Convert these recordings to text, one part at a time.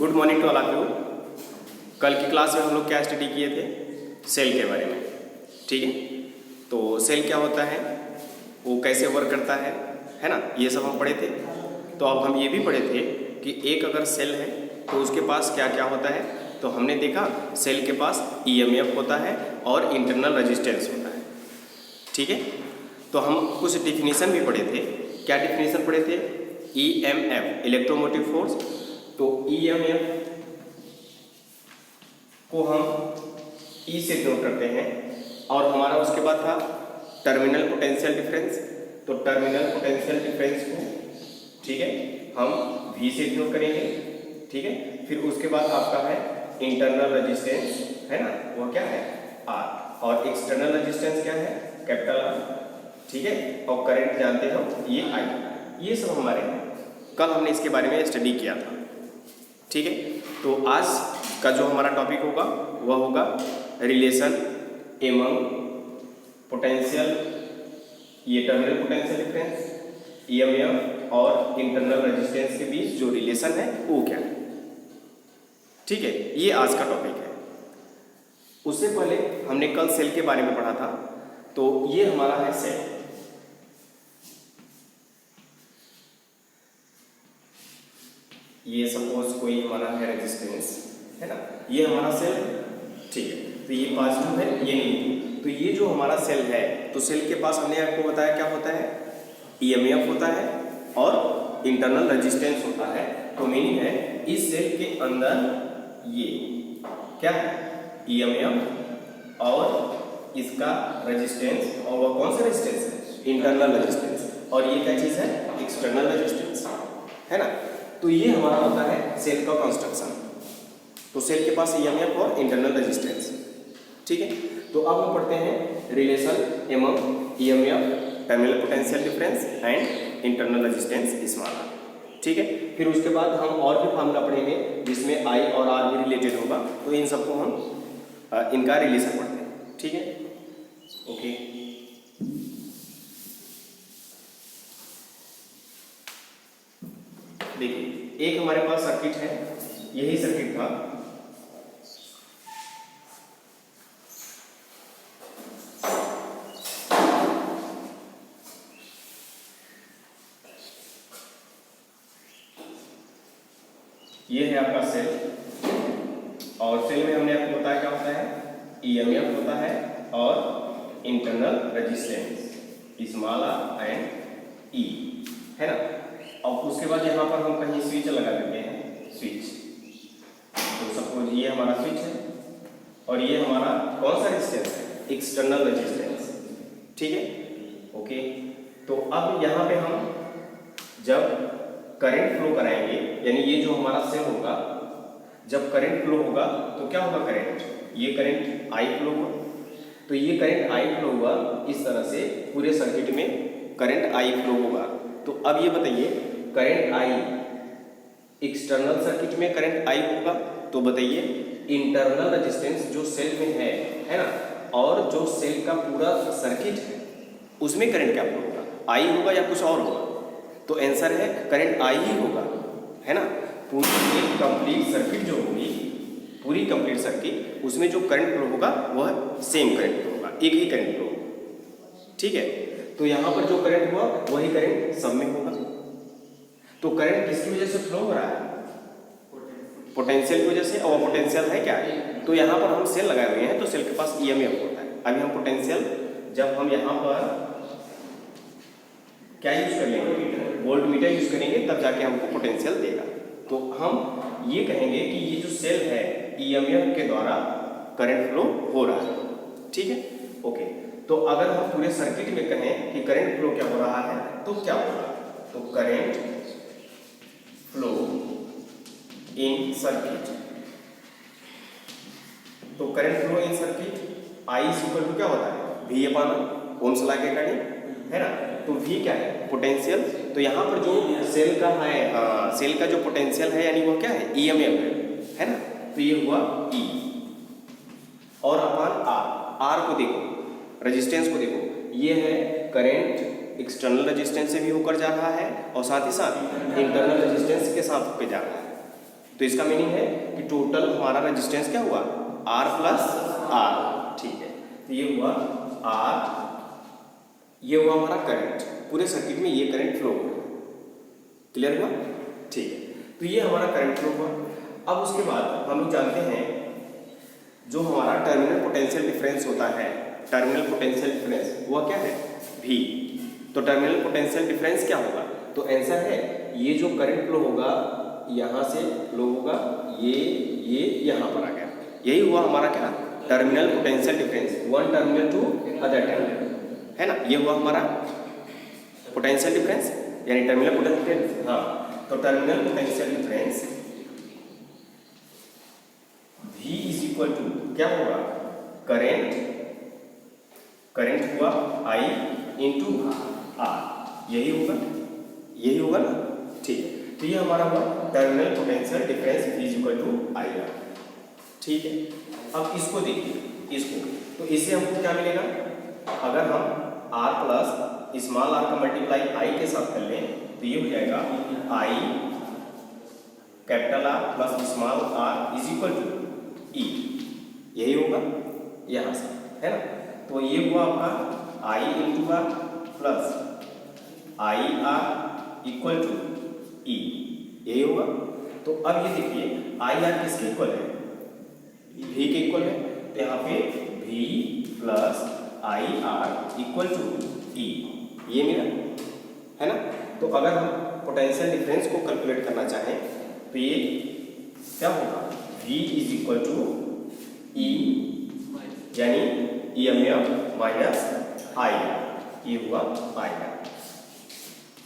Good morning to all of you. कल की class में हम लोग क्या स्टडी किए थे? सेल के बारे में। ठीक है, तो सेल क्या होता है, वो कैसे वर्क करता है ना, ये सब हम पढ़े थे। तो अब हम ये भी पढ़े थे कि एक अगर सेल है तो उसके पास क्या क्या होता है। तो हमने देखा सेल के पास ईएमएफ होता है और इंटरनल रेजिस्टेंस होता है। ठीक है, तो हम कुछ डिफिनीशन भी पढ़े थे। क्या डिफिनीशन पढ़े थे? EMF electromotive force. तो ईएमएफ को हम ई से डिनोट करते हैं और हमारा उसके बाद था टर्मिनल पोटेंशियल डिफरेंस। तो टर्मिनल पोटेंशियल डिफरेंस को ठीक है हम वी से डिनोट करेंगे। ठीक है, फिर उसके बाद आपका है इंटरनल रेजिस्टेंस, है ना, वो क्या है आर, और एक्सटर्नल रेजिस्टेंस क्या है कैपिटल आर। ठीक है, और करंट जानते हो ये आई। ये सब हमारे हैं, कल हमने इसके बारे में स्टडी किया था। ठीक है, तो आज का जो हमारा टॉपिक होगा वह होगा रिलेशन एमंग पोटेंशियल, ये टर्मिनल पोटेंशियल डिफरेंस, ईएमएफ और इंटरनल रेजिस्टेंस के बीच जो रिलेशन है वो क्या है। ठीक है, ये आज का टॉपिक है। उससे पहले हमने कल सेल के बारे में पढ़ा था। तो ये हमारा है सेल। ये सपोज कोई हमारा है रेजिस्टेंस, है ना, ये हमारा सेल। ठीक है, तो ये पॉजिटिव है, ये नेगेटिव। तो ये जो हमारा सेल है, तो सेल के पास हमने आपको बताया क्या होता है, ईएमएफ होता है और इंटरनल रेजिस्टेंस होता है। तो मीनिंग है इस सेल के अंदर ये क्या है ईएमएफ और इसका रेजिस्टेंस, और वह कौन सा रेजिस्टेंस है, इंटरनल रेजिस्टेंस, और ये क्या चीज़ है एक्सटर्नल रेजिस्टेंस, है ना। तो ये हमारा होता है सेल का कंस्ट्रक्शन। तो सेल के पास ईएमएफ और इंटरनल रेजिस्टेंस। ठीक है, तो अब हम पढ़ते हैं relation among EMF, terminal potential difference and internal resistance small r. ठीक है, फिर उसके बाद हम और भी फार्मूला पढ़ेंगे जिसमें आई और आर भी रिलेटेड होगा। तो इन सबको हम इनका रिलेशन पढ़ते हैं। ठीक है, ओके। देखिए, एक हमारे पास सर्किट है, यही सर्किट था। ये है आपका सेल, और सेल में हमने आपको बताया क्या होता है, ईएमएफ होता है और internal resistance small r and E, है ना। और उसके बाद यहाँ पर हम कहीं स्विच लगा देते हैं, स्विच। तो सपोज ये हमारा स्विच है और ये हमारा कौन सा रेजिस्टेंस है, एक्सटर्नल रेजिस्टेंस। ठीक है, ओके। तो अब यहाँ पे हम जब करंट फ्लो कराएंगे, यानी ये जो हमारा सेल होगा, जब करंट फ्लो होगा तो क्या होगा, करंट, ये करंट आई फ्लो हुआ। तो ये करंट आई फ्लो हुआ, इस तरह से पूरे सर्किट में करंट आई फ्लो होगा। तो अब ये बताइए, करंट आई एक्सटर्नल सर्किट में करंट आई होगा, तो बताइए इंटरनल रेजिस्टेंस जो सेल में है ना, और जो सेल का पूरा सर्किट है उसमें करंट क्या फ्लो होगा, आई होगा या कुछ और होगा? तो आंसर है करंट आई ही होगा, है ना। पूरी एक कंप्लीट सर्किट जो होगी, पूरी कंप्लीट सर्किट, उसमें जो करंट फ्लो होगा वह सेम करंट फ्लो होगा, एक ही करंट फ्लो होगा। ठीक है, तो यहाँ पर जो करंट हुआ वही करंट सब में होगा। तो करंट किसकी वजह से फ्लो हो रहा है, पोटेंशियल की वजह से, और पोटेंशियल है क्या है। तो यहाँ पर हम सेल लगाए हुए हैं, तो सेल के पास ईएमएफ होता है। अभी हम पोटेंशियल, जब हम यहाँ पर क्या यूज करेंगे, वोल्ट मीटर यूज करेंगे, तब जाके हमको पोटेंशियल देगा। तो हम ये कहेंगे कि ये जो सेल है ईएमएफ के द्वारा करंट फ्लो हो रहा है। ठीक है, ओके। तो अगर हम पूरे सर्किट में कहें कि करंट फ्लो क्या हो रहा है, तो क्या होगा, तो करंट फ्लो इन सर्किट, तो current flow in circuit I equal to क्या होता है, वी अपान ओम्स लॉ के अकॉर्डिंग, है ना। तो वी क्या है, पोटेंशियल। तो यहाँ पर जो सेल का है, सेल का जो पोटेंशियल है यानी वो क्या है, ईएमएफ है ना। तो ये हुआ ई, और अपान आर, आर को देखो, रेजिस्टेंस को देखो, ये है करंट एक्सटर्नल रेजिस्टेंस से भी होकर जा रहा है और साथ ही साथ इंटरनल रेजिस्टेंस के साथ होकर जा रहा है। तो इसका मीनिंग है कि टोटल हमारा रेजिस्टेंस क्या हुआ, R प्लस R। ठीक है, तो ये हुआ R, ये हुआ हमारा करंट, पूरे सर्किट में ये करंट फ्लो हुआ। क्लियर हुआ? ठीक है, तो ये हमारा करंट फ्लो हुआ। अब उसके बाद हम लोग जानते हैं जो हमारा टर्मिनल पोटेंशियल डिफरेंस होता है, टर्मिनल पोटेंशियल डिफरेंस वह क्या है, V। तो टर्मिनल पोटेंशियल डिफरेंस क्या होगा, तो आंसर है ये जो करंट फ्लो होगा यहाँ से फ्लो होगा, ये यहाँ पर आ गया, यही हुआ हमारा क्या, terminal potential difference, one terminal to other terminal, है ना, ये हुआ हमारा पोटेंशियल डिफरेंस यानी टर्मिनल पोटेंशियल। हाँ, तो terminal potential difference V is equal to क्या होगा, करंट हुआ I इंटू R, यही होगा ना। ठीक है, तो ये हमारा हुआ terminal potential difference V is equal to IR। ठीक है, अब इसको देखिए, तो इससे हमको क्या मिलेगा, अगर हम R प्लस स्मॉल r का मल्टीप्लाई I के साथ कर लें तो ये हो जाएगा I capital R plus small r is equal to E, यही होगा यहाँ से, है ना। तो ये हुआ आपका I into R plus IR equal to E, यही होगा। तो अब ये देखिए IR किसके इक्वल है, V के इक्वल है, तो यहाँ पे V plus IR equal to E, ये मिला, है ना। तो अगर हम पोटेंशियल डिफरेंस को कैलकुलेट करना चाहें तो ये क्या होगा, V is equal to E यानी EMF माइनस IR, ये हुआ IR।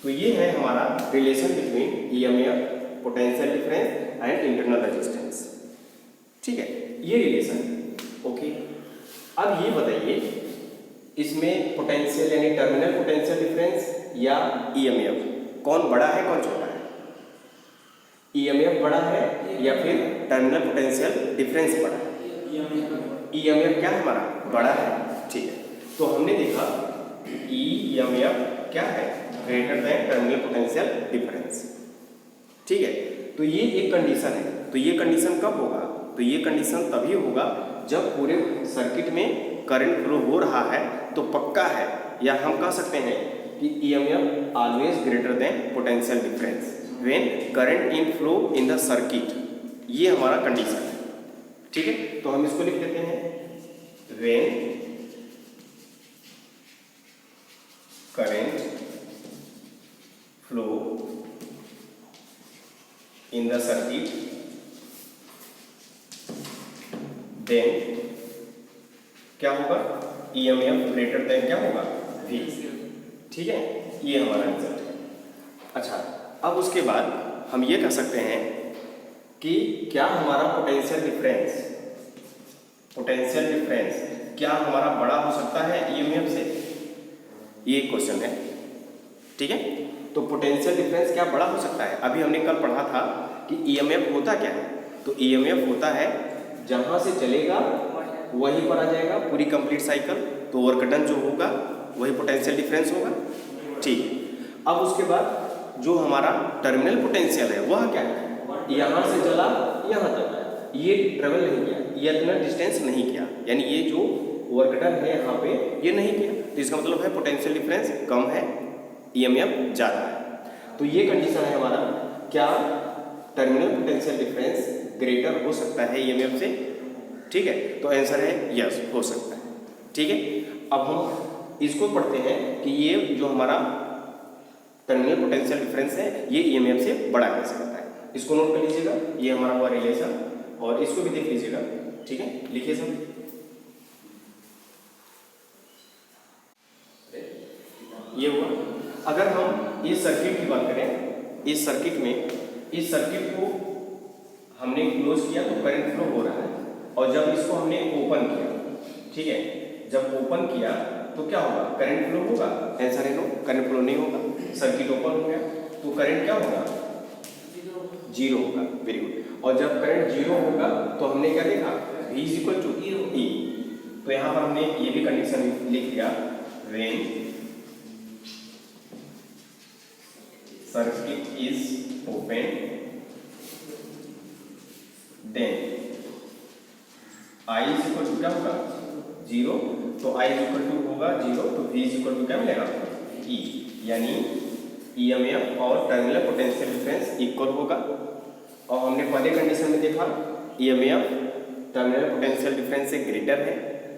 तो ये है हमारा relation between EMF, potential difference and internal resistance. ठीक है, ये रिलेशन ओके। अब ये बताइए इसमें पोटेंशियल यानी टर्मिनल पोटेंशियल डिफरेंस या EMF कौन बड़ा है कौन छोटा है, EMF बड़ा है या फिर टर्मिनल पोटेंशियल डिफरेंस बड़ा है, EMF क्या है हमारा बड़ा है। ठीक है, तो हमने देखा EMF क्या है, greater than terminal potential difference. ठीक है, तो ये एक कंडीशन है। तो ये कंडीशन कब होगा, तो ये कंडीशन तभी होगा जब पूरे सर्किट में करंट फ्लो हो रहा है, तो पक्का है या हम कह सकते हैं कि EMF always greater than potential difference when current in flow in the circuit, ये हमारा कंडीशन है। ठीक है, तो हम इसको लिख देते हैं when current flow in the circuit then क्या होगा, EMF ग्रेटर देन क्या होगा, V। ठीक है, ये हमारा रिजल्ट है। अच्छा, अब उसके बाद हम ये कह सकते हैं कि क्या हमारा पोटेंशियल डिफरेंस क्या हमारा बड़ा हो सकता है EMF से, ये क्वेश्चन है। ठीक है, तो पोटेंशियल डिफरेंस क्या बड़ा हो सकता है, अभी हमने कल पढ़ा था कि EMF होता क्या है, तो EMF होता है जहां से चलेगा वहीं पर आ जाएगा पूरी कंप्लीट साइकिल, तो वर्क डन जो होगा वही पोटेंशियल डिफरेंस होगा। ठीक, अब उसके बाद जो हमारा टर्मिनल पोटेंशियल है वह क्या है, यहाँ से चला यहाँ तक, ये ट्रेवल नहीं किया, ये इतना डिस्टेंस नहीं किया, यानी ये जो वर्क डन है यहाँ पे ये नहीं किया, तो इसका मतलब है पोटेंशियल डिफरेंस कम है, EMF ज़्यादा है। तो ये कंडीशन है हमारा, क्या टर्मिनल पोटेंशियल डिफरेंस ग्रेटर हो सकता है EMF से। ठीक है, तो आंसर है यस, हो सकता है। ठीक है, अब हम इसको पढ़ते हैं कि ये जो हमारा टर्मिनल पोटेंशियल डिफरेंस है ये EMF से बड़ा कैसे होता है। इसको नोट कर लीजिएगा, ये हमारा हुआ रिलेशन, और इसको भी देख लीजिएगा। ठीक है, लिखिए सब। ये हुआ, अगर हम इस सर्किट की बात करें, इस सर्किट को हमने क्लोज किया तो करंट फ्लो हो रहा है, और जब इसको हमने ओपन किया, ठीक है, जब ओपन किया तो क्या होगा, करंट फ्लो होगा, आंसर है नो, करंट फ्लो नहीं होगा, सर्किट ओपन हो गया तो करंट क्या होगा, जीरो होगा। वेरी गुड, और जब करंट जीरो होगा तो हमने क्या देखा, V is equal to E। तो यहाँ पर हमने ये भी कंडीशन लिख दिया, when circuit is open then I is equal to क्या होगा 0, तो I इज इक्वल टू होगा 0, तो V इज इक्वल टू क्या मिलेगा E, यानी EMF और टर्मिनल पोटेंशियल डिफरेंस इक्वल होगा। और हमने पहले कंडीशन में देखा EMF टर्मिनल पोटेंशियल डिफरेंस से ग्रेटर है,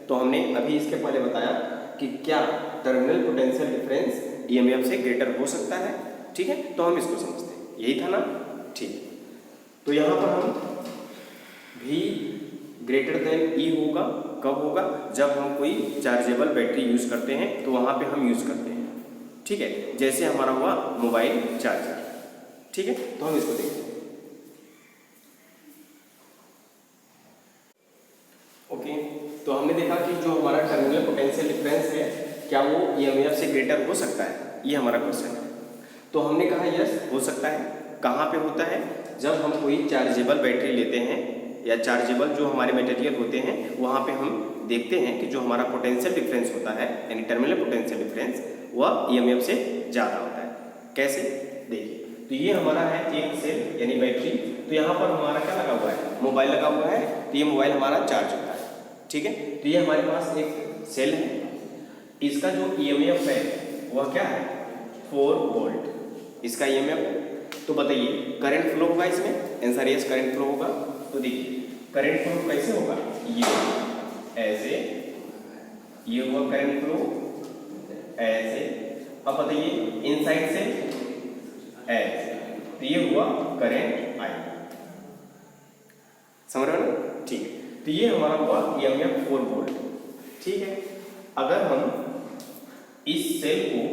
तो हमने अभी इसके पहले बताया कि क्या टर्मिनल पोटेंशियल डिफरेंस EMF से ग्रेटर हो सकता है। ठीक है, तो हम इसको समझते हैं, यही था ना। ठीक, तो यहाँ पर हम V ग्रेटर देन E होगा, कब होगा, जब हम कोई चार्जेबल बैटरी यूज़ करते हैं, तो वहाँ पे हम यूज़ करते हैं। ठीक है, जैसे हमारा हुआ मोबाइल चार्जर। ठीक है, तो हम इसको देखते हैं। ओके, तो हमने देखा कि जो हमारा टर्मिनल पोटेंशियल डिफरेंस है क्या वो EMF से ग्रेटर हो सकता है, ये हमारा क्वेश्चन है। तो हमने कहा यस हो सकता है। कहाँ पे होता है, जब हम कोई चार्जेबल बैटरी लेते हैं या चार्जेबल जो हमारे मटेरियल होते हैं, वहाँ पे हम देखते हैं कि जो हमारा पोटेंशियल डिफरेंस होता है यानी टर्मिनल पोटेंशियल डिफरेंस वह EMF से ज़्यादा होता है। कैसे, देखिए, तो ये हमारा है एक सेल यानी बैटरी, तो यहाँ पर हमारा क्या लगा हुआ है, मोबाइल लगा हुआ है, तो ये मोबाइल हमारा चार्ज होता है। ठीक है, तो ये हमारे पास एक सेल है, इसका जो EMF है वह क्या है 4 वोल्ट इसका EMF। तो बताइए करंट फ्लो होगा इसमें, आंसर यस करंट फ्लो होगा। तो देखिए करंट फ्लो कैसे होगा, ये ऐसे, ये हुआ करंट फ्लो ऐसे। अब बताइए इनसाइड से ऐसे, तो ये हुआ करंट आई। समझ रहे हो ना। ठीक है, तो ये हमारा हुआ EMF 4 वोल्ट। ठीक है, अगर हम इस सेल को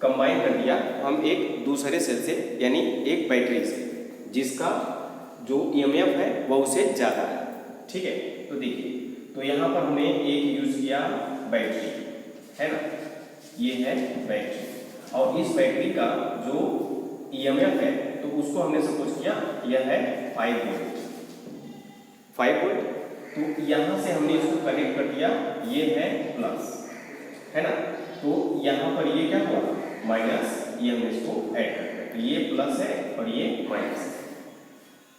कंबाइन कर दिया, हम एक दूसरे सेल से यानी एक बैटरी से जिसका जो EMF है वह उससे ज़्यादा है। ठीक है, तो देखिए, तो यहाँ पर हमने एक यूज किया बैटरी, है ना, ये है बैटरी, और इस बैटरी का जो EMF है तो उसको हमने सपोज किया यह है 5 वोल्ट। 5 वोल्ट, तो यहाँ से हमने इसको कनेक्ट कर दिया, ये है प्लस, है ना, तो यहाँ पर ये क्या हुआ माइनस, ये हमने इसको ऐड कर दिया, तो ये प्लस है और ये माइनस है।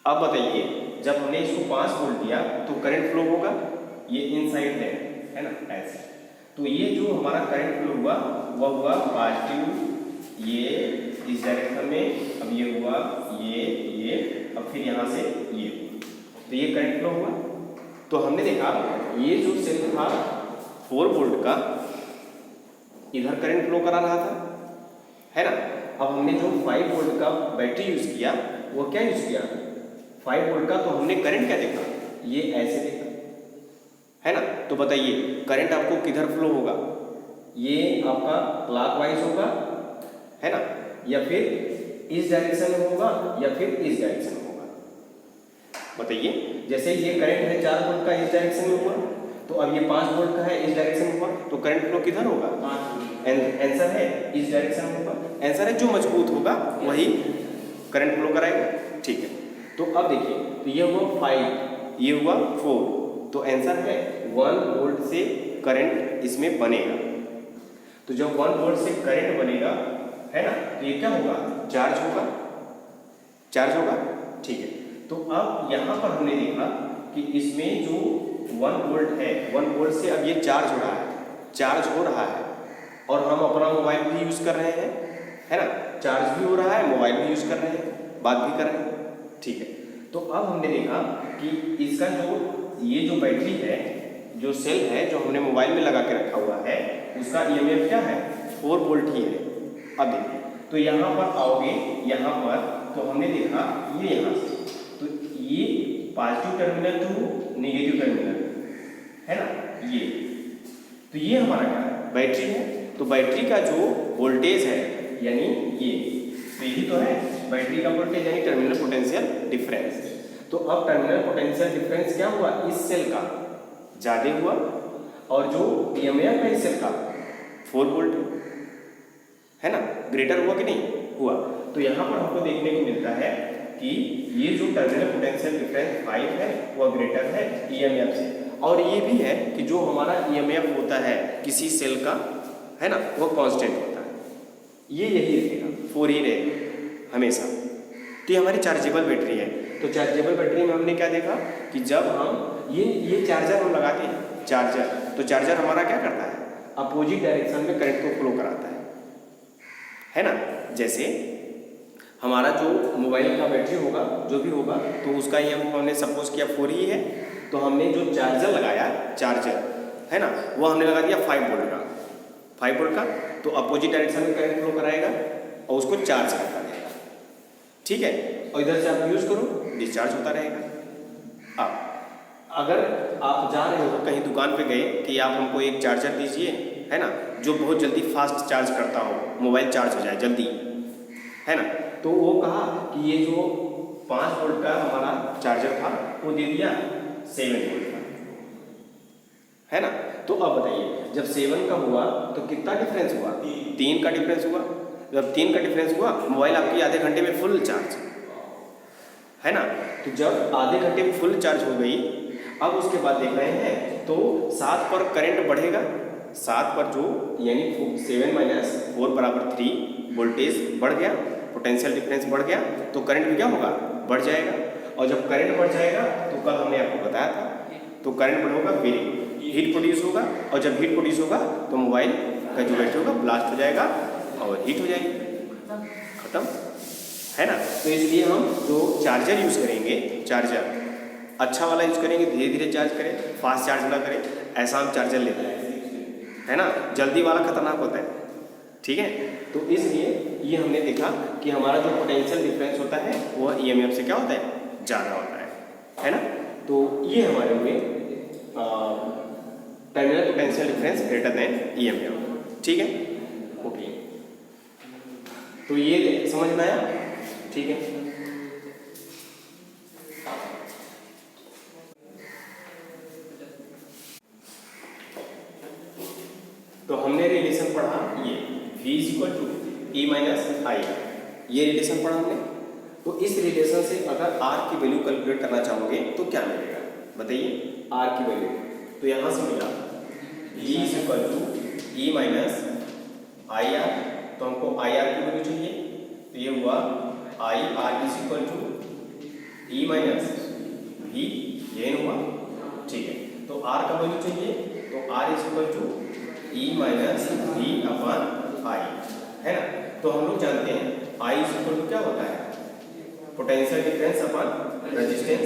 अब बताइए जब हमने इसको 5 वोल्ट दिया तो करंट फ्लो होगा, ये इनसाइड है ना, ऐसे। तो ये जो हमारा करंट फ्लो हुआ वह हुआ पॉजिटिव, ये इस डायरेक्शन में, अब ये हुआ ये, अब फिर यहाँ से ये, तो ये करंट फ्लो हुआ। तो हमने देखा ये जो सेल था 4 वोल्ट का, इधर करंट फ्लो करा रहा था, है ना। अब हमने जो 5 वोल्ट का बैटरी यूज किया वो क्या यूज किया 5 वोल्ट का, तो हमने करंट क्या देखा, ये ऐसे देखा, है ना। तो बताइए करंट आपको किधर फ्लो होगा, ये आपका क्लॉकवाइज होगा, है ना, या फिर इस डायरेक्शन में होगा या फिर इस डायरेक्शन में होगा। बताइए जैसे ये करंट है 4 वोल्ट का, इस डायरेक्शन में हुआ, तो अब ये 5 वोल्ट का है, इस डायरेक्शन में हुआ, तो करंट फ्लो किधर होगा, आंसर है इस डायरेक्शन में होगा। आंसर है जो मजबूत होगा वही करंट फ्लो कराएगा। ठीक है, तो अब देखिए, तो ये हुआ 5, ये हुआ 4, तो आंसर है 1 वोल्ट से करंट इसमें बनेगा। तो जब 1 वोल्ट से करंट बनेगा, है ना, तो ये क्या होगा, चार्ज होगा, चार्ज होगा। ठीक है, तो अब यहाँ पर हमने देखा कि इसमें जो 1 वोल्ट है, 1 वोल्ट से अब ये चार्ज हो रहा है, चार्ज हो रहा है, और हम अपना मोबाइल भी यूज़ कर रहे हैं, है ना, चार्ज भी हो रहा है, मोबाइल भी यूज़ कर रहे हैं, बात भी कर रहे हैं। ठीक है, तो अब हमने देखा कि इसका जो ये जो बैटरी है, जो सेल है जो हमने मोबाइल में लगा के रखा हुआ है, उसका EMF क्या है 4 वोल्ट ही है। अब देखिए, तो यहाँ पर आओगे, यहाँ पर तो हमने देखा ये यहाँ से, तो ये positive terminal to negative terminal, है ना, ये, तो ये हमारा क्या है बैटरी है। तो बैटरी का जो वोल्टेज है यानी ये, तो यही तो है बैटरी का वोल्टेज यानी टर्मिनल पोटेंशियल डिफरेंस। तो अब टर्मिनल पोटेंशियल डिफरेंस क्या हुआ, इस सेल का ज़्यादा हुआ, और जो EMF है इस सेल का 4 वोल्ट, है ना, ग्रेटर हुआ कि नहीं हुआ। तो यहाँ पर हमको देखने को मिलता है कि ये जो टर्मिनल पोटेंशियल डिफरेंस 5 है वह ग्रेटर है EMF से, और ये भी है कि जो हमारा EMF होता है किसी सेल का, है ना, वह कांस्टेंट होता है, ये यही रहेगा 4 ही रहेगा हमेशा। तो ये हमारी चार्जेबल बैटरी है। तो चार्जेबल बैटरी में हमने क्या देखा कि जब हम ये चार्जर हम लगाते हैं चार्जर, तो चार्जर हमारा क्या करता है, अपोजिट डायरेक्शन में करंट को फ्लो कराता है ना। जैसे हमारा जो मोबाइल का बैटरी होगा जो भी होगा, तो उसका ही हमने सपोज किया 4 ही है, तो हमने जो चार्जर लगाया चार्जर है ना, वो हमने लगा दिया 5 वोल्ट का, 5 वोल्ट का, तो अपोजिट डायरेक्शन में करंट फ्लो कराएगा और उसको चार्ज करता रहेगा, ठीक है। और इधर से आप यूज़ करो, डिस्चार्ज होता रहेगा। अब अगर आप जा रहे हो कहीं दुकान पे गए कि आप हमको एक चार्जर दीजिए, है ना, जो बहुत जल्दी फास्ट चार्ज करता हो, मोबाइल चार्ज हो जाए जल्दी, है ना, तो वो कहा कि ये जो 5 वोल्ट का हमारा चार्जर था वो दे दिया 7 वोल्ट का, है ना। तो अब बताइए जब 7 का हुआ तो कितना डिफरेंस हुआ, 3 का डिफरेंस हुआ। जब 3 का डिफरेंस हुआ, मोबाइल आपकी आधे घंटे में फुल चार्ज, है ना। तो जब आधे घंटे में फुल चार्ज हो गई, अब उसके बाद देख रहे हैं तो 7 पर करंट बढ़ेगा, 7 पर जो यानी 7 माइनस 4 बराबर 3 वोल्टेज बढ़ गया, पोटेंशियल डिफरेंस बढ़ गया, तो करंट भी क्या होगा, बढ़ जाएगा। और जब करंट बढ़ जाएगा तो कल हमने आपको बताया था, तो करंट बढ़ होगा फिर हीट प्रोड्यूस होगा, और जब हीट प्रोड्यूस होगा तो मोबाइल का जो बैटरी होगा ब्लास्ट हो जाएगा और हीट हो जाएगी, खत्म, है ना। तो इसलिए हम जो चार्जर यूज़ करेंगे, चार्जर अच्छा वाला यूज़ करेंगे, धीरे धीरे चार्ज करें, फास्ट चार्ज ना करें, ऐसा हम चार्जर लेते हैं, है ना। जल्दी वाला खतरनाक होता है, ठीक है। तो इसलिए ये हमने देखा कि हमारा जो पोटेंशियल डिफरेंस होता है वो ईएमएफ से क्या होता है, ज़्यादा होता है ना। तो ये हमारे हुए terminal potential difference greater than EMF, ठीक है, ओके। तो ये समझ में आया, ठीक है। तो हमने रिलेशन पढ़ा ये V = E - I, ये रिलेशन पढ़ा हमने। तो इस रिलेशन से अगर R की वैल्यू कैलकुलेट करना चाहोगे तो क्या मिलेगा, बताइए R की वैल्यू। तो यहाँ से मिला V = E - IR, तो हमको IR की वैल्यू चाहिए, तो ये हुआ IR = E - V, ये हुआ, ठीक है। तो R का वैल्यू चाहिए, तो R = E - V/I, है ना। तो हम लोग जानते हैं I = क्या होता है, पोटेंशियल डिफरेंस अपन रेजिस्टेंस,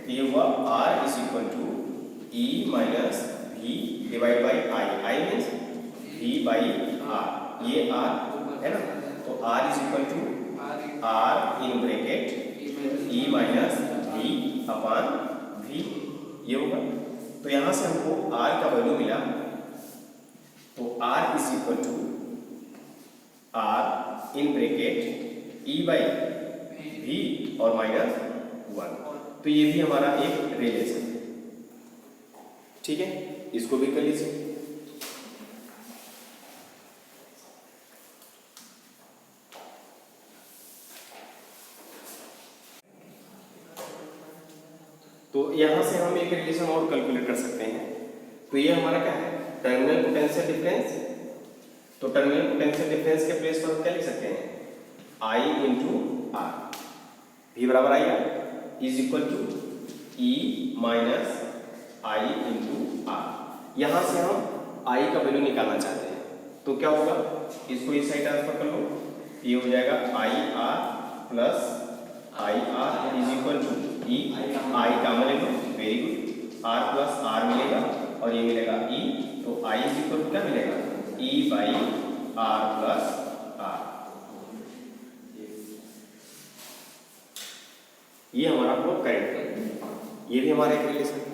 ये हुआ R = E - V/I, I means V/R, ये R है ना। तो R = R in bracket E - V/V, ये होगा। तो यहाँ से हमको R का वैल्यू मिला, तो R = R in bracket E/V और -1, तो ये भी हमारा एक रिलेशन है, ठीक है। इसको भी कर लीजिए। तो यहाँ से हम एक रिलेशन और कैलकुलेट कर सकते हैं। तो ये हमारा क्या है, टर्मिनल पोटेंशियल डिफरेंस। तो टर्मिनल पोटेंशियल डिफरेंस के प्लेस पर हम क्या लिख सकते हैं, I × R, V बराबर I R = E - I × R। यहाँ से हम I का वैल्यू निकालना चाहते हैं, तो क्या होगा, इसको इस साइड ट्रांसफर कर लो, ये हो जाएगा IR + IR = E, I का ले लो, वेरी गुड, R + R मिलेगा और ये मिलेगा E, तो I = क्या मिलेगा, E/R + R। ये हमारा फ्लो करंट है, ये भी हमारा एक रिलेशन है।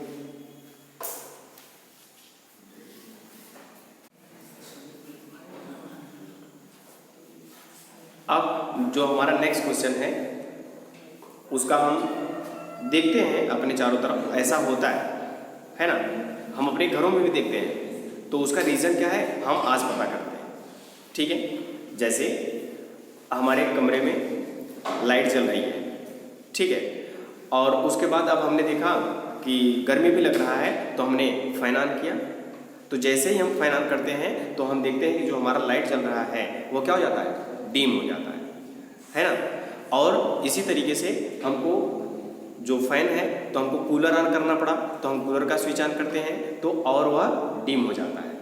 अब जो हमारा नेक्स्ट क्वेश्चन है उसका हम देखते हैं अपने चारों तरफ, ऐसा होता है ना, हम अपने घरों में भी देखते हैं। तो उसका रीज़न क्या है हम आज पता करते हैं, ठीक है। जैसे हमारे कमरे में लाइट जल रही है, ठीक है, और उसके बाद अब हमने देखा कि गर्मी भी लग रहा है, तो हमने फैन ऑन किया। तो जैसे ही हम फैन ऑन करते हैं तो हम देखते हैं कि जो हमारा लाइट चल रहा है वो क्या हो जाता है, डिम हो जाता है ना। और इसी तरीके से हमको जो फैन है तो हमको कूलर ऑन करना पड़ा, तो हम कूलर का स्विच ऑन करते हैं तो और वह डिम हो जाता है।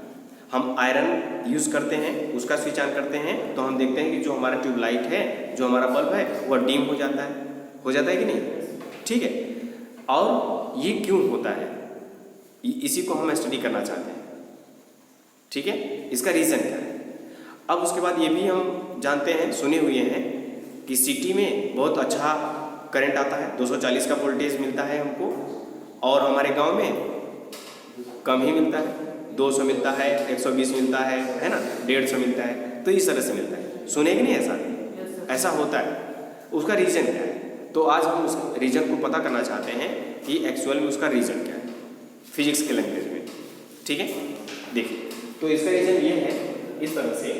हम आयरन यूज़ करते हैं, उसका स्विच ऑन करते हैं तो हम देखते हैं कि जो हमारा ट्यूबलाइट है, जो हमारा बल्ब है, वह डिम हो जाता है कि नहीं? ठीक है। और ये क्यों होता है, इसी को हम स्टडी करना चाहते हैं। ठीक है, इसका रीज़न क्या है। अब उसके बाद ये भी हम जानते हैं, सुने हुए हैं कि सिटी में बहुत अच्छा करंट आता है, 240 का वोल्टेज मिलता है हमको, और हमारे गांव में कम ही मिलता है, 200 मिलता है, 120 मिलता है ना, 150 मिलता है। तो इस तरह से मिलता है, सुने कि नहीं? ऐसा होता है। उसका रीज़न क्या है? तो आज हम उस रीज़न को पता करना चाहते हैं कि एक्चुअल में उसका रीज़न क्या है, फिजिक्स के लैंग्वेज में। ठीक है, देखिए, तो इसका रीज़न ये है इस तरह से।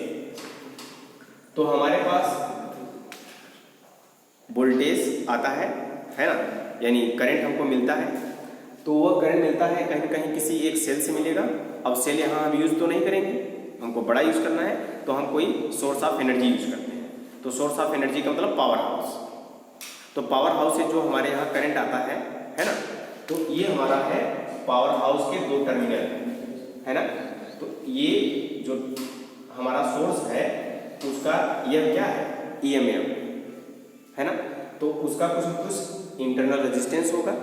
तो हमारे पास वोल्टेज आता है ना, यानी करंट हमको मिलता है, तो वह करंट मिलता है कहीं कहीं किसी एक सेल से मिलेगा। अब सेल यहाँ हम यूज़ तो नहीं करेंगे, हमको बड़ा यूज़ करना है, तो हम कोई सोर्स ऑफ एनर्जी यूज़ करते हैं। तो सोर्स ऑफ एनर्जी का मतलब पावर हाउस। तो पावर हाउस से जो हमारे यहाँ करंट आता है ना, तो ये हमारा है पावर हाउस के 2 टर्मिनल है ना। तो ये जो हमारा सोर्स है उसका यह क्या है, EMF है ना, तो उसका कुछ इंटरनल रेजिस्टेंस होगा।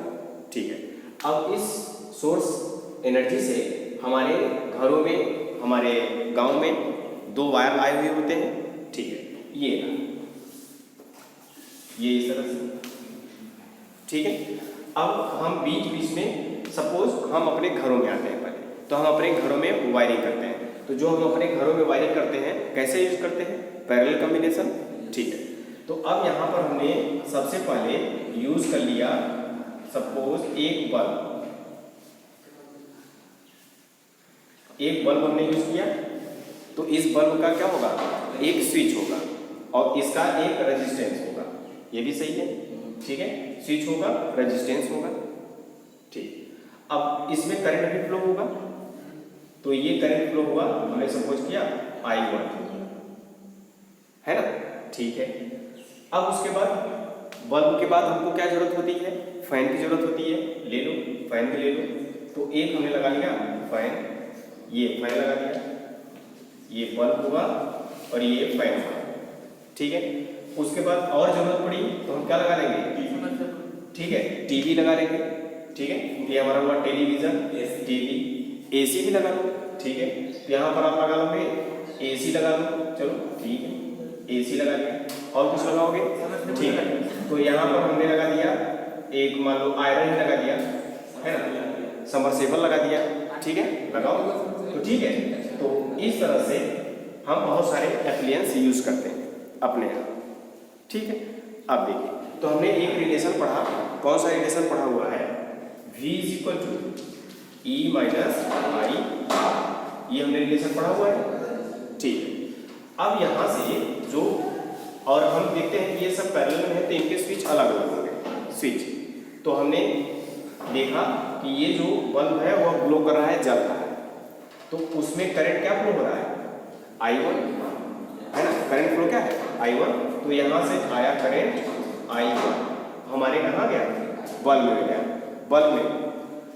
ठीक है। अब इस सोर्स एनर्जी से हमारे घरों में, हमारे गांव में 2 वायर आए हुए होते हैं। ठीक है, ये इस तरह से। ठीक है। अब हम बीच बीच में सपोज हम अपने घरों में आते हैं, पहले तो हम अपने घरों में वायरिंग करते हैं। तो जो हम अपने घरों में वायरिंग करते हैं कैसे यूज करते हैं, पैरेलल कॉम्बिनेशन। ठीक है। तो अब यहाँ पर हमने सबसे पहले यूज कर लिया सपोज एक बल्ब हमने यूज किया, तो इस बल्ब का क्या होगा, एक स्विच होगा और इसका एक रेजिस्टेंस होगा। ये भी सही है। ठीक है, स्विच होगा, रेजिस्टेंस होगा। ठीक। अब इसमें करंट भी फ्लो होगा, तो ये करंट फ्लो हुआ, हमने सपोज किया I1 है ना। ठीक है। अब उसके बाद बल्ब के बाद हमको क्या जरूरत होती है, फैन की जरूरत होती है। ले लो, फैन भी ले लो। तो एक हमने लगा लिया फैन, ये फैन लगा दिया, ये बल्ब हुआ और ये फैन हुआ। ठीक है। उसके बाद और जरूरत पड़ी तो हम क्या लगा लेंगे, ठीक है, टीवी लगा लेंगे। ठीक है, ये हमारा हुआ टेलीविजन, टीवी। AC भी लगा लो। ठीक है, तो यहाँ पर आप लगा लोगे AC लगा लो। चलो ठीक है, AC लगा लिया। और कुछ लगाओगे? ठीक है। तो यहाँ पर हमने लगा दिया एक, मान लो आयरन लगा दिया है ना, समरसेबल लगा दिया। ठीक है, लगाओ। तो ठीक है, तो इस तरह से हम बहुत सारे एप्लायंस यूज करते हैं अपने यहाँ। ठीक है। अब देखिए, तो हमने एक रिलेशन पढ़ा, कौन सा रिलेशन पढ़ा हुआ है, V = E - I। ये हमने रिलेशन पढ़ा हुआ है। ठीक है। अब यहाँ से जो, और हम देखते हैं कि ये सब पैरेलल में है तो इनके स्विच अलग अलग होंगे। स्विच तो हमने देखा कि ये जो बल्ब है वह ग्लो कर रहा है, जल रहा है, तो उसमें करंट क्या फ्लो हो रहा है, I1 है ना। करंट फ्लो क्या है, I1। तो यहाँ से आया करंट I1, हमारे कहाँ गया, बल्ब में गया, बल्ब में।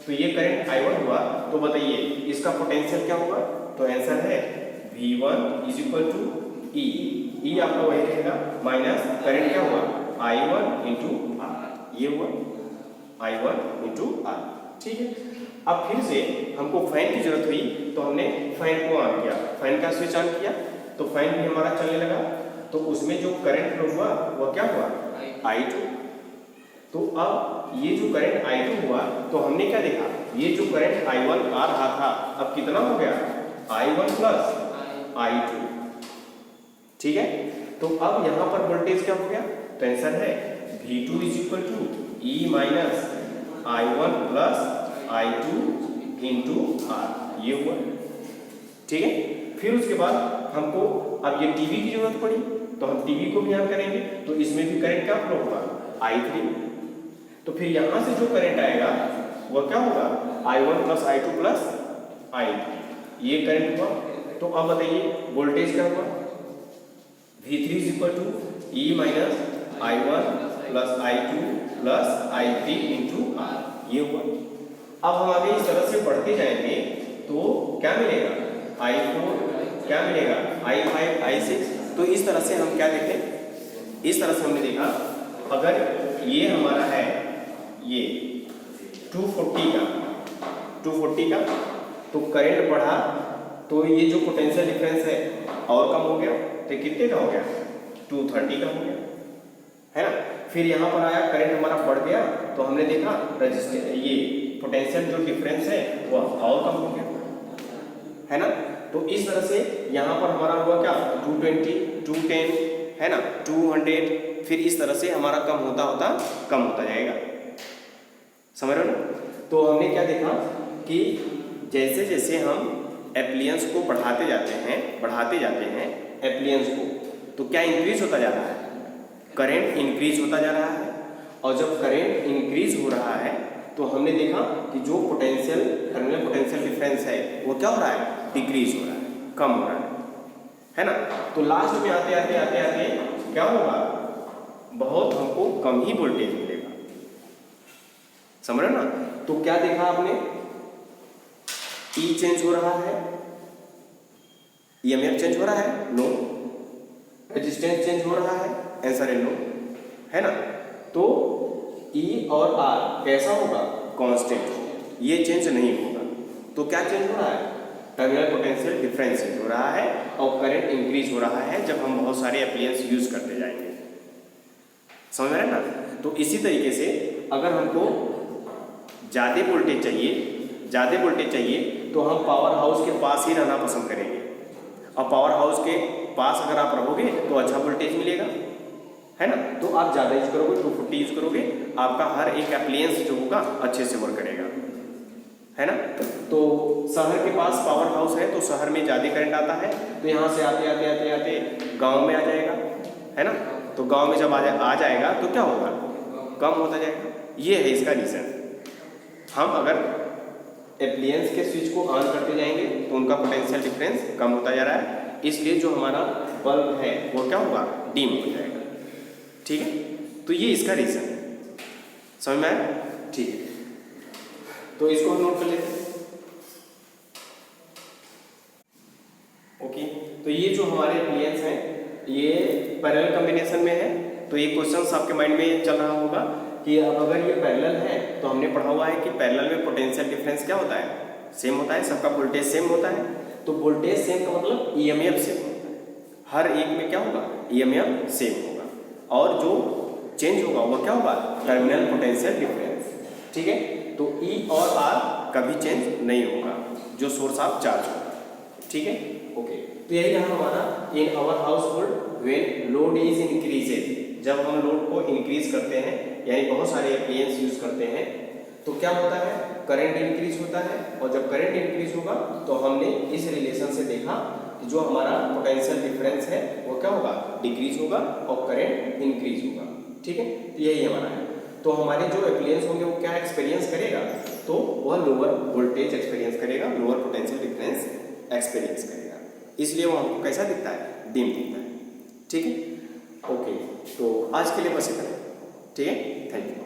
तो ये करंट I1 हुआ। तो बताइए इसका पोटेंशियल क्या होगा, तो आंसर है V1 = E। E आपका वही रहेगा, माइनस करंट क्या हुआ, I1 × R। ये हुआ I1 × R। ठीक है। अब फिर से हमको फैन की जरूरत हुई, तो हमने फैन को ऑन किया, फैन का स्विच ऑन किया, तो फैन भी हमारा चलने लगा। तो उसमें जो करंट फ्लो हुआ वह क्या हुआ, I2। तो अब ये जो करंट I2 हुआ, तो हमने क्या देखा, ये जो करंट I1 आ रहा था, अब कितना हो गया, I1 + I2। ठीक है। तो अब यहाँ पर वोल्टेज क्या हो गया, तो आंसर है V2 = E - I1 + I2 × R। ये हुआ। ठीक है। फिर उसके बाद हमको अब ये टीवी की जरूरत पड़ी, तो हम टीवी को भी ऑन करेंगे, तो इसमें भी करंट क्या फ्लो होगा, I3। तो फिर यहाँ से जो करंट आएगा वह क्या होगा, I1 + I2 + I3। ये करंट हुआ। तो अब बताइए वोल्टेज क्या हुआ, V3 = E - I1 plus I2 plus I3 into R, ये हुआ। अब हम आगे इस तरह से बढ़ते जाएंगे तो क्या मिलेगा, I4 क्या मिलेगा, I5 I6। तो इस तरह से हम क्या देखें, इस तरह से हमने देखा अगर ये हमारा है ये 240 का तो करंट बढ़ा तो ये जो पोटेंशियल डिफरेंस है और कम हो गया, तो कितने का हो गया, 230 का हो गया, है ना। फिर यहाँ पर आया करंट हमारा बढ़ गया तो हमने देखा रजिस्टेंस, ये पोटेंशियल जो डिफरेंस है वो और कम हो गया, है ना। तो इस तरह से यहाँ पर हमारा हुआ क्या, 220, 210, है ना, 200, फिर इस तरह से हमारा कम होता जाएगा, समझ रहे हो ना। तो हमने क्या देखा कि जैसे जैसे हम एप्लियंस को बढ़ाते जाते हैं एप्लियंस को, तो क्या इंक्रीज होता जा रहा है, करंट इंक्रीज होता जा रहा है। और जब करंट इंक्रीज हो रहा है तो हमने देखा कि जो टर्मिनल पोटेंशियल डिफरेंस है वो क्या हो रहा है, डिक्रीज हो रहा है, कम हो रहा है ना। तो लास्ट में आते आते क्या होगा, बहुत हमको कम ही वोल्टेज मिलेगा, समझ रहे हो ना। तो क्या देखा आपने, ई चेंज हो रहा है, ईएमएफ चेंज हो रहा है, नो। रेजिस्टेंस चेंज हो रहा है, आंसर है नो, है ना। तो ई और आर कैसा होगा, कांस्टेंट, ये चेंज नहीं होगा। तो क्या चेंज हो रहा है, टर्मिनल पोटेंशियल डिफरेंस चेंज हो रहा है और करंट इंक्रीज हो रहा है जब हम बहुत सारे एप्लियंस यूज करते जाएंगे, समझ रहे हैं ना। तो इसी तरीके से अगर हमको ज़्यादा वोल्टेज चाहिए तो हम पावर हाउस के पास ही रहना पसंद करेंगे, और पावर हाउस के पास अगर आप रहोगे तो अच्छा वोल्टेज मिलेगा, है ना। तो आप ज़्यादा यूज करोगे, 240 यूज करोगे, आपका हर एक एप्लियंस जो होगा अच्छे से वर्क करेगा, है ना। तो शहर के पास पावर हाउस है तो शहर में ज़्यादा करंट आता है, तो यहाँ से आते गांव में आ जाएगा, है ना। तो गांव में जब आ जाएगा तो क्या होगा, कम होता जाएगा। ये है इसका रीज़न। हम अगर एप्लियंस के स्विच को ऑन करते जाएंगे तो उनका पोटेंशियल डिफरेंस कम होता जा रहा है, इसलिए जो हमारा बल्ब है वो क्या होगा, डिम हो जाएगा, ठीक है। तो ये इसका रीज़न है, समझ में आया, ठीक है। तो इसको हम नोट कर लेते हैं, ओके। तो ये जो हमारे एप्लियंस हैं ये पैरेलल कॉम्बिनेशन में है, तो ये क्वेश्चन आपके माइंड में चल रहा होगा कि अब अगर ये पैरेलल है तो हमने पढ़ा हुआ है कि पैरेलल में पोटेंशियल डिफरेंस क्या होता है, सेम होता है, सबका वोल्टेज सेम होता है। तो वोल्टेज सेम का मतलब ईएमएफ सेम होता है, हर एक में क्या होगा, ईएमएफ सेम होगा, और जो चेंज होगा वो क्या होगा, टर्मिनल पोटेंशियल डिफरेंस, ठीक है। तो ई और आर कभी चेंज नहीं होगा जो सोर्स ऑफ चार्ज होगा, ठीक है, ओके। तो यही रहा हमारा in our house hold when load is increases, जब हम लोड को इंक्रीज करते हैं यानी बहुत सारे एप्लियंस यूज करते हैं तो क्या होता है, करंट इंक्रीज होता है, और जब करंट इंक्रीज होगा तो हमने इस रिलेशन से देखा कि जो हमारा पोटेंशियल डिफरेंस है वो क्या होगा, डिक्रीज होगा और करंट इंक्रीज होगा, ठीक है। यही हमारा है। तो हमारे जो एप्लियंस होंगे वो क्या एक्सपीरियंस करेगा, तो वह लोअर वोल्टेज एक्सपीरियंस करेगा, लोअर पोटेंशियल डिफरेंस एक्सपीरियंस करेगा, इसलिए वो हमको कैसा दिखता है, डिम दिखता है, ठीक है, ओके। तो आज के लिए बस इतना, ठीक है, थैंक यू।